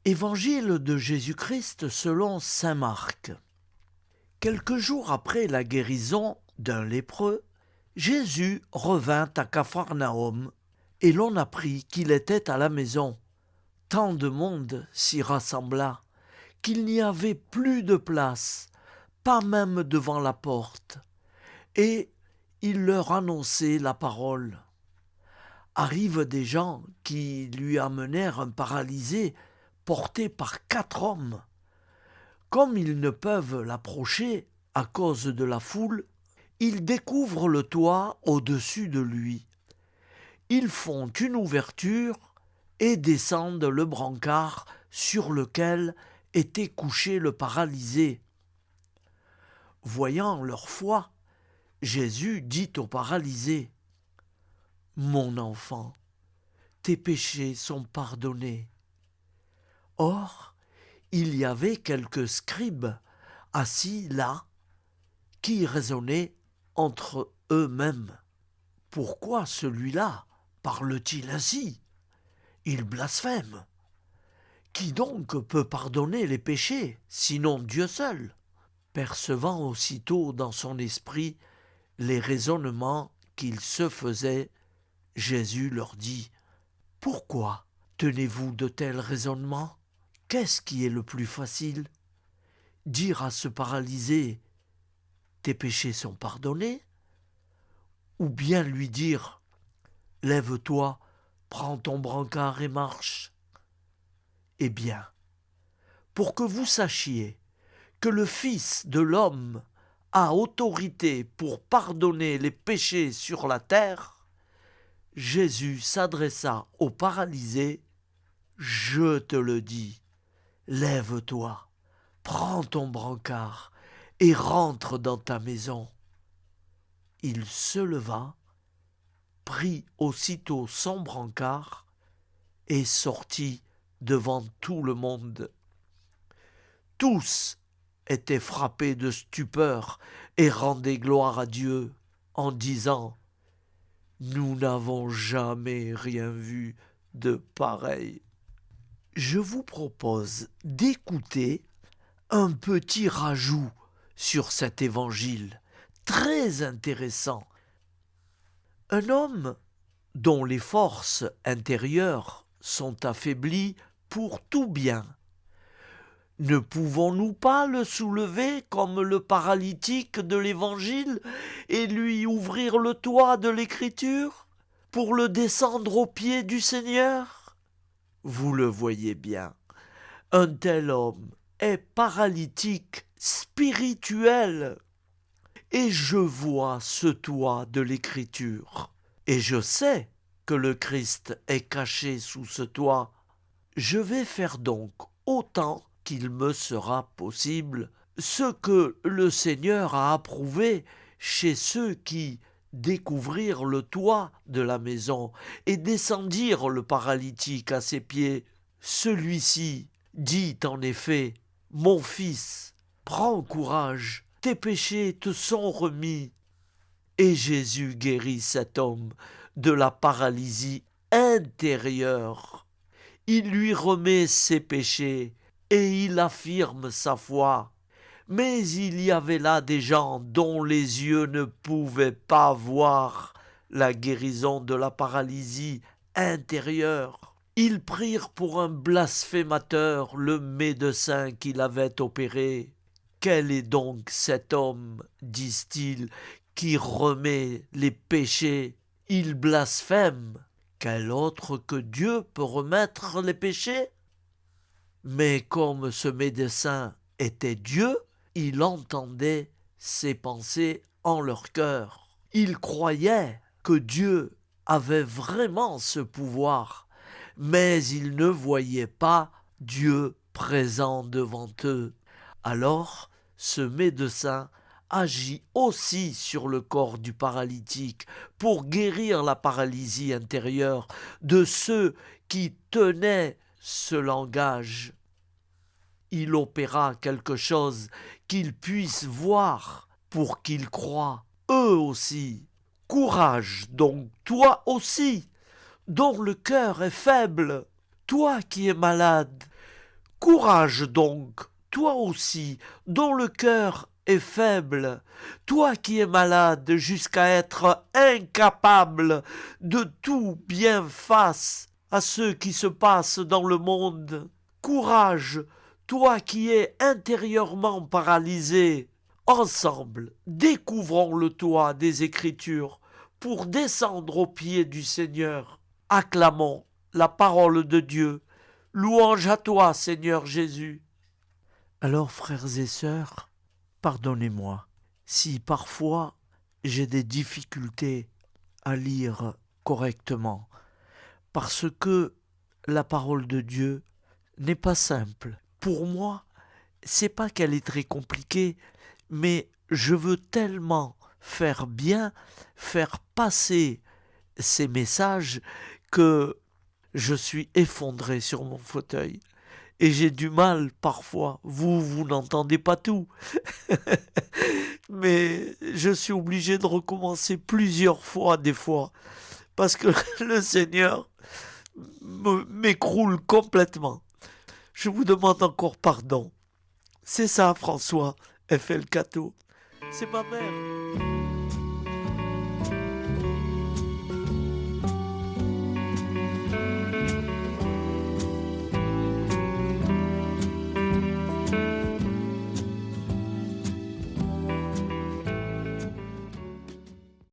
Évangile de Jésus-Christ selon saint Marc. Quelques jours après la guérison d'un lépreux, Jésus revint à Capharnaüm et l'on apprit qu'il était à la maison. Tant de monde s'y rassembla qu'il n'y avait plus de place, pas même devant la porte. Et il leur annonçait la parole. Arrivent des gens qui lui amenèrent un paralysé porté par 4 hommes. Comme ils ne peuvent l'approcher à cause de la foule, ils découvrent le toit au-dessus de lui. Ils font une ouverture et descendent le brancard sur lequel était couché le paralysé. Voyant leur foi, Jésus dit au paralysé : « Mon enfant, tes péchés sont pardonnés. » Or, il y avait quelques scribes assis là qui raisonnaient entre eux-mêmes. Pourquoi celui-là parle-t-il ainsi ? Il blasphème. Qui donc peut pardonner les péchés, sinon Dieu seul ? Percevant aussitôt dans son esprit les raisonnements qu'il se faisait, Jésus leur dit : « Pourquoi tenez-vous de tels raisonnements ? Qu'est-ce qui est le plus facile ? Dire à ce paralysé : tes péchés sont pardonnés ? Ou bien lui dire : lève-toi, prends ton brancard et marche ? Eh bien, pour que vous sachiez que le Fils de l'homme a autorité pour pardonner les péchés sur la terre, Jésus s'adressa au paralysé : je te le dis, lève-toi, prends ton brancard et rentre dans ta maison. Il se leva, prit aussitôt son brancard et sortit devant tout le monde. Tous étaient frappés de stupeur et rendaient gloire à Dieu en disant : nous n'avons jamais rien vu de pareil. Je vous propose d'écouter un petit rajout sur cet évangile, très intéressant. Un homme dont les forces intérieures sont affaiblies pour tout bien. Ne pouvons-nous pas le soulever comme le paralytique de l'Évangile et lui ouvrir le toit de l'Écriture pour le descendre aux pieds du Seigneur ? Vous le voyez bien, un tel homme est paralytique spirituel. Et je vois ce toit de l'Écriture. Et je sais que le Christ est caché sous ce toit. Je vais faire donc autant qu'il me sera possible ce que le Seigneur a approuvé chez ceux qui découvrirent le toit de la maison et descendirent le paralytique à ses pieds. Celui-ci dit en effet : mon fils, prends courage, tes péchés te sont remis. Et Jésus guérit cet homme de la paralysie intérieure. Il lui remet ses péchés et il affirme sa foi. Mais il y avait là des gens dont les yeux ne pouvaient pas voir la guérison de la paralysie intérieure. Ils prirent pour un blasphémateur le médecin qui l'avait opéré. Quel est donc cet homme, disent-ils, qui remet les péchés ? Il blasphème. Quel autre que Dieu peut remettre les péchés ? Mais comme ce médecin était Dieu, il entendait ces pensées en leur cœur. Il croyait que Dieu avait vraiment ce pouvoir, mais il ne voyait pas Dieu présent devant eux. Alors, ce médecin agit aussi sur le corps du paralytique pour guérir la paralysie intérieure de ceux qui tenaient ce langage. Il opéra quelque chose qu'ils puissent voir pour qu'ils croient, eux aussi. Courage donc, toi aussi, dont le cœur est faible, toi qui es malade, Courage donc, toi aussi, dont le cœur est faible, toi qui es malade jusqu'à être incapable de tout bien face à ce qui se passe dans le monde. Courage, toi qui es intérieurement paralysé. Ensemble, découvrons le toit des Écritures pour descendre aux pieds du Seigneur. Acclamons la parole de Dieu. Louange à toi, Seigneur Jésus. Alors, frères et sœurs, pardonnez-moi si parfois j'ai des difficultés à lire correctement, parce que la parole de Dieu n'est pas simple. Pour moi, c'est pas qu'elle est très compliquée, mais je veux tellement faire bien, faire passer ces messages que je suis effondré sur mon fauteuil. Et j'ai du mal parfois. Vous n'entendez pas tout. Mais je suis obligé de recommencer plusieurs fois des fois. Parce que le Seigneur m'écroule complètement. Je vous demande encore pardon. C'est ça, François F.L. Cato. C'est ma mère.